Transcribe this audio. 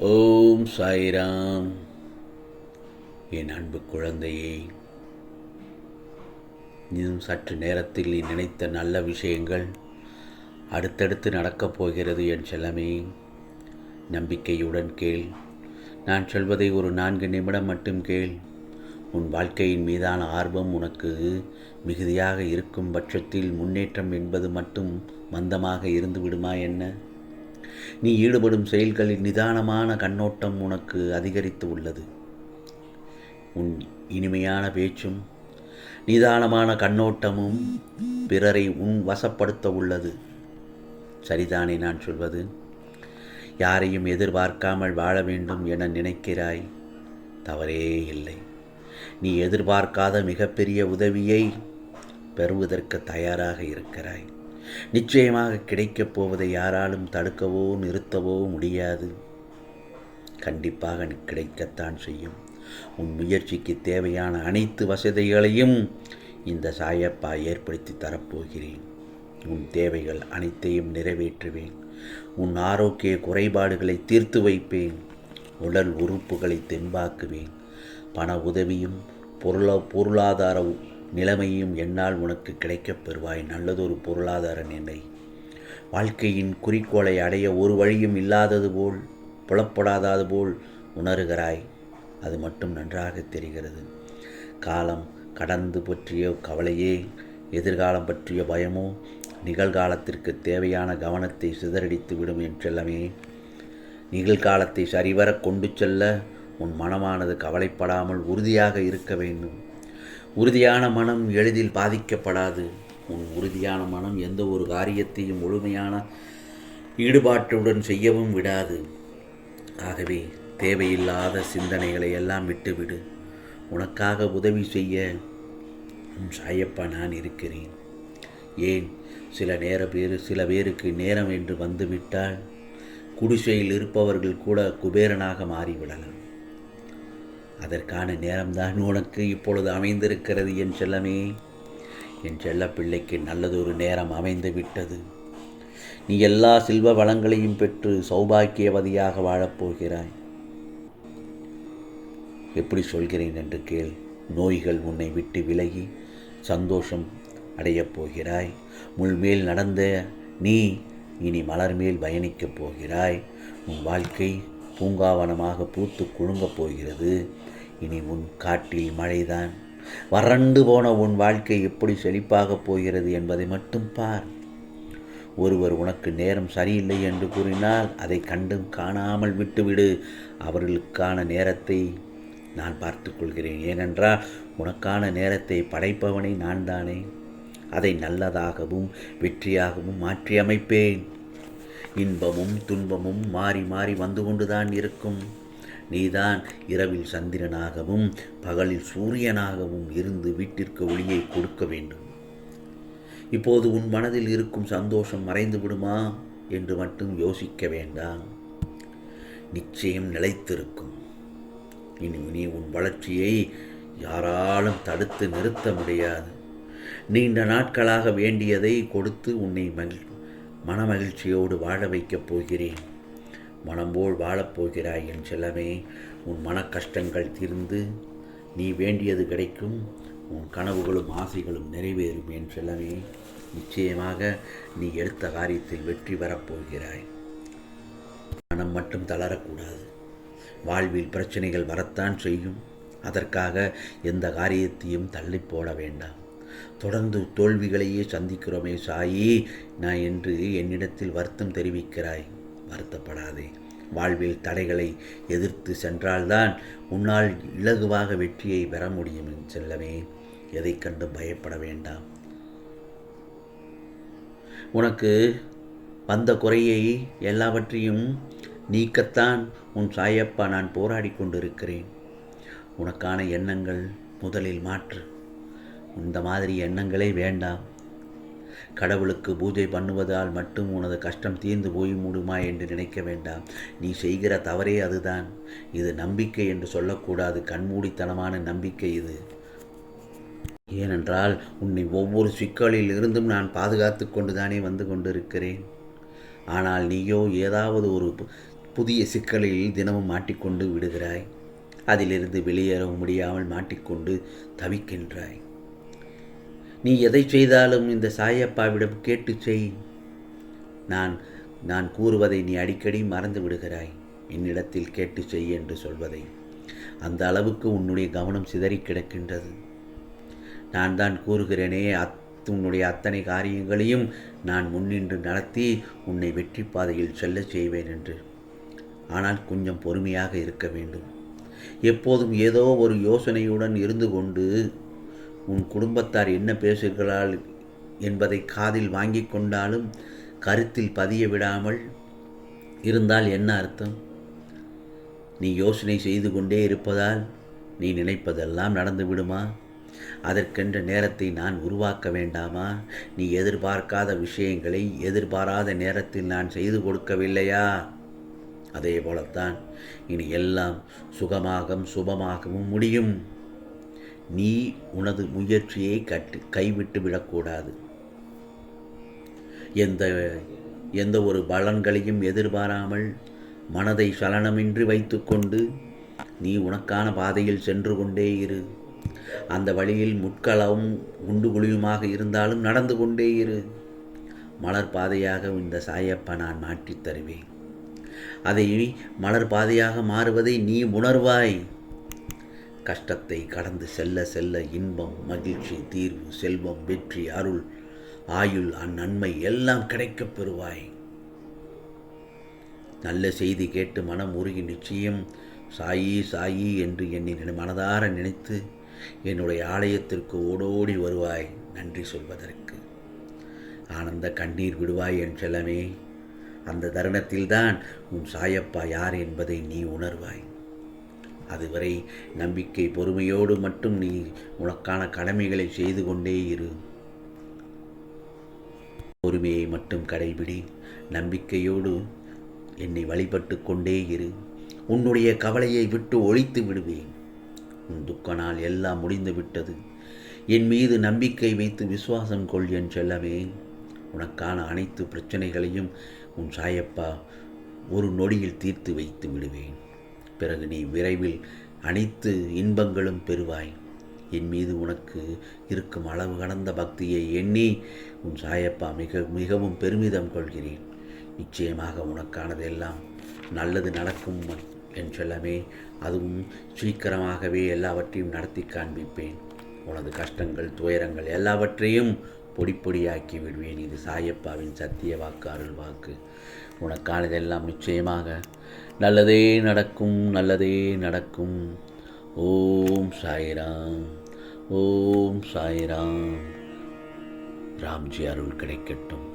ஓம் சாய்ராம். என் அன்பு குழந்தையே, இன்னும் சற்று நேரத்தில் நீ நினைத்த நல்ல விஷயங்கள் அடுத்தடுத்து நடக்கப் போகிறது என் செல்லமே. நம்பிக்கையுடன் கேள். நான் சொல்வதை ஒரு 4 நிமிடம் மட்டும் கேள். உன் வாழ்க்கையின் மீதான ஆர்வம் உனக்கு மிகுதியாக இருக்கும் பட்சத்தில் முன்னேற்றம் என்பது மட்டும் மந்தமாக இருந்து விடுமா என்ன? நீ ஈடுபடும் செயல்களில் நிதானமான கண்ணோட்டம் உனக்கு அதிகரித்து உள்ளது. உன் இனிமையான பேச்சும் நிதானமான கண்ணோட்டமும் பிறரை உன் வசப்படுத்த உள்ளது. சரிதானே நான் சொல்வது? யாரையும் எதிர்பார்க்காமல் வாழ வேண்டும் என நினைக்கிறாய். தவறே இல்லை. நீ எதிர்பார்க்காத மிகப்பெரிய உதவியை பெறுவதற்கு தயாராக இருக்கிறாய். நிச்சயமாக கிடைக்கப் போவதை யாராலும் தடுக்கவோ நிறுத்தவோ முடியாது. கண்டிப்பாக கிடைக்கத்தான் செய்யும். உன் முயற்சிக்கு தேவையான அனைத்து வசதிகளையும் இந்த சாயப்பா ஏற்படுத்தி தரப்போகிறேன். உன் தேவைகள் அனைத்தையும் நிறைவேற்றுவேன். உன் ஆரோக்கிய குறைபாடுகளை தீர்த்து வைப்பேன். உடல் உறுப்புகளை தெம்பாக்குவேன். பண உதவியும் பொருளாதார நிலைமையும் என்னால் உனக்கு கிடைக்கப் பெறுவாய். நல்லதொரு பொருளாதார நிலை. வாழ்க்கையின் குறிக்கோளை அடைய ஒரு வழியும் இல்லாதது போல், புலப்படாதது போல் உணர்கிறாய். அது மட்டும் நன்றாக தெரிகிறது. காலம் கடந்து பற்றிய கவலையே, எதிர்காலம் பற்றிய பயமோ நிகழ்காலத்திற்கு தேவையான கவனத்தை சிதறடித்து விடும் என் செல்லமே. நிகழ்காலத்தை சரிவர கொண்டு செல்ல உன் மனமானது கவலைப்படாமல் உறுதியாக இருக்க வேண்டும். உறுதியான மனம் எளிதில் பாதிக்கப்படாது. உன் உறுதியான மனம் எந்த ஒரு காரியத்தையும் முழுமையான ஈடுபாட்டுடன் செய்யவும் விடாது. ஆகவே தேவையில்லாத சிந்தனைகளை எல்லாம் விட்டுவிடு. உனக்காக உதவி செய்ய உன் சாயப்பா நான் இருக்கிறேன். ஏன் சில பேருக்கு நேரம் என்று வந்துவிட்டால் குடிசையில் இருப்பவர்கள் கூட குபேரனாக மாறிவிடலாம். அதற்கான நேரம்தான் உனக்கு இப்பொழுது அமைந்திருக்கிறது என் செல்லமே. என் செல்ல பிள்ளைக்கு நல்லதொரு நேரம் அமைந்து விட்டது. நீ எல்லா செல்வ வளங்களையும் பெற்று சௌபாக்கியவதியாக வாழப்போகிறாய். எப்படி சொல்கிறேன் என்று கேள். நோய்கள் உன்னை விட்டு விலகி சந்தோஷம் அடையப் போகிறாய். முள்மேல் நடந்த நீ இனி மலர் மேல் பயணிக்கப் போகிறாய். உன் வாழ்க்கை பூங்காவனமாக பூத்து குலுங்கப் போகிறது. இனி உன் காட்டில் மழைதான். வறண்டு போன உன் வாழ்க்கை எப்படி செழிப்பாகப் போகிறது என்பதை மட்டும் பார். ஒருவர் உனக்கு நேரம் சரியில்லை என்று கூறினால் அதை கண்டும் காணாமல் விட்டுவிடு. அவர்களுக்கான நேரத்தை நான் பார்த்து கொள்கிறேன். ஏனென்றால் உனக்கான நேரத்தை படைப்பவனை நான் தானே. அதை நல்லதாகவும் வெற்றியாகவும் மாற்றி அமைப்பேன். இன்பமும் துன்பமும் மாறி மாறி வந்து கொண்டுதான் இருக்கும். நீதான் இரவில் சந்திரனாகவும் பகலில் சூரியனாகவும் இருந்து வீட்டிற்கு ஒளியை கொடுக்க வேண்டும். இப்போது உன் மனதில் இருக்கும் சந்தோஷம் மறைந்து விடுமா என்று மட்டும் யோசிக்க வேண்டாம். நிச்சயம் நிலைத்திருக்கும். இனி நீ உன் வளர்ச்சியை யாராலும் தடுத்து நிறுத்த முடியாது. நீண்ட நாட்களாக வேண்டியதை கொடுத்து உன்னை மனமகிழ்ச்சியோடு வாழ வைக்கப் போகிறேன். மனம்போல் வாழப்போகிறாய் என் செல்லமே. உன் மன கஷ்டங்கள் தீர்ந்து நீ வேண்டியது கிடைக்கும். உன் கனவுகளும் ஆசைகளும் நிறைவேறும் என் செல்லமே. நிச்சயமாக நீ எடுத்த காரியத்தில் வெற்றி பெறப்போகிறாய். மனம் மட்டும் தளரக்கூடாது. வாழ்வில் பிரச்சனைகள் வரத்தான் செய்யும். அதற்காக எந்த காரியத்தையும் தள்ளி போட வேண்டாம். தொடர்ந்து தோல்விகளையே சந்திக்கிறோமே சாயி நான் என்று என்னிடத்தில் வருத்தம் தெரிவிக்கிறாய். வருத்தப்படாதே. வாழ்வில் தடைகளை எதிர்த்து சென்றால்தான் உன்னால் இலகுவாக வெற்றியை பெற முடியும் என் செல்லமே. எதை கண்டு பயப்பட வேண்டாம். உனக்கு வந்த குறையை எல்லாவற்றையும் நீக்கத்தான் உன் சாயப்பா நான் போராடி கொண்டிருக்கிறேன். உனக்கான எண்ணங்கள் முதலில் மாற்று. இந்த மாதிரி எண்ணங்களே வேண்டாம். கடவுளுக்கு பூஜை பண்ணுவதால் மட்டும் உனது கஷ்டம் தீர்ந்து போய் மூடுமா என்று நினைக்க வேண்டாம். நீ செய்கிற தவறே அதுதான். இது நம்பிக்கை என்று சொல்லக்கூடாது. கண்மூடித்தனமான நம்பிக்கை இது. ஏனென்றால் உன்னை ஒவ்வொரு சிக்கலில் இருந்தும் நான் பாதுகாத்து கொண்டுதானே வந்து கொண்டிருக்கிறேன். ஆனால் நீயோ ஏதாவது ஒரு புதிய சிக்கலில் தினமும் மாட்டிக்கொண்டு விடுகிறாய். அதிலிருந்து வெளியேற முடியாமல் மாட்டிக்கொண்டு தவிக்கின்றாய். நீ எதை செய்தாலும் இந்த சாயப்பாவிடம் கேட்டு செய். நான் நான் கூறுவதை நீ அடிக்கடி மறந்து விடுகிறாய். என்னிடத்தில் கேட்டு செய் என்று சொல்வதை. அந்த அளவுக்கு உன்னுடைய கவனம் சிதறி கிடக்கின்றது. நான் தான் கூறுகிறேனே, உன்னுடைய அத்தனை காரியங்களையும் நான் முன்னின்று நடத்தி உன்னை வெற்றி பாதையில் செல்ல செய்வேன் என்று. ஆனால் கொஞ்சம் பொறுமையாக இருக்க வேண்டும். எப்போதும் ஏதோ ஒரு யோசனையுடன் இருந்து கொண்டு உன் குடும்பத்தார் என்ன பேசுகிறாள் என்பதை காதில் வாங்கி கொண்டாலும் கருத்தில் பதிய விடாமல் இருந்தால் என்ன அர்த்தம்? நீ யோசனை செய்து கொண்டே இருப்பதால் நீ நினைப்பதெல்லாம் நடந்து விடுமா? அதற்கென்ற நேரத்தை நான் உருவாக்க வேண்டாமா? நீ எதிர்பார்க்காத விஷயங்களை எதிர்பாராத நேரத்தில் நான் செய்து கொடுக்கவில்லையா? அதே போலத்தான் இனி எல்லாம் சுபமாகவும் முடியும். நீ உனது முயற்சியை கைவிட்டு விடக்கூடாது. எந்த ஒரு பலன்களையும் எதிர்பாராமல் மனதை சலனமின்றி வைத்துக்கொண்டு நீ உனக்கான பாதையில் சென்று கொண்டே இரு. அந்த வழியில் முட்களவும் குண்டு குழியுமாக இருந்தாலும் நடந்து கொண்டே இரு. மலர் பாதையாக இந்த சாயப்பா நான் மாற்றித் தருவேன். அதை மலர் பாதையாக மாறுவதை நீ உணர்வாய். கஷ்டத்தை கடந்து செல்ல செல்ல இன்பம், மகிழ்ச்சி, தீர்வு, செல்வம், வெற்றி, அருள், ஆயுள், அந்நன்மை எல்லாம் கிடைக்கப் பெறுவாய். நல்ல செய்தி கேட்டு மனம் உருகி நிச்சயம் சாயி சாயி என்று என்னை மனதார நினைத்து என்னுடைய ஆலயத்திற்கு ஓடோடி வருவாய் நன்றி சொல்வதற்கு. ஆனந்த கண்ணீர் விடுவாய் என் செல்லமே. அந்த தருணத்தில்தான் உன் சாயப்பா யார் என்பதை நீ உணர்வாய். அதுவரை நம்பிக்கை பொறுமையோடு மட்டும் நீ உனக்கான கடமைகளை செய்து கொண்டே இரு. பொறுமையை மட்டும் கடைபிடி. நம்பிக்கையோடு என்னை வழிபட்டு கொண்டே இரு. உன்னுடைய கவலையை விட்டு ஒழித்து விடுவேன். உன் துக்க நாள் எல்லாம் முடிந்து விட்டது. என் மீது நம்பிக்கை வைத்து விசுவாசம் கொள் என் செல்லமே. உனக்கான அனைத்து பிரச்சனைகளையும் உன் சாயப்பா ஒரு நொடியில் தீர்த்து வைத்து விடுவேன். பிறகு நீ விரைவில் அனைத்து இன்பங்களும் பெறுவாய். என் மீது உனக்கு இருக்கும் அளவு கடந்த பக்தியை எண்ணி உன் சாயப்பா மிகவும் பெருமிதம் கொள்கிறேன். நிச்சயமாக உனக்கானதெல்லாம் நல்லது நடக்கும் என் செல்லமே. அதுவும் சீக்கிரமாகவே எல்லாவற்றையும் நடத்தி காண்பிப்பேன். உனது கஷ்டங்கள், துயரங்கள் எல்லாவற்றையும் பொடிப்பொடியாக்கி விடுவேன். இது சாயப்பாவின் சத்திய வாக்கு, அருள் வாக்கு. உனக்கானதெல்லாம் நிச்சயமாக நல்லதே நடக்கும், நல்லதே நடக்கும். ஓம் சாய்ராம், ஓம் சாய்ராம். ராம்ஜி அருள் கிடைக்கட்டும்.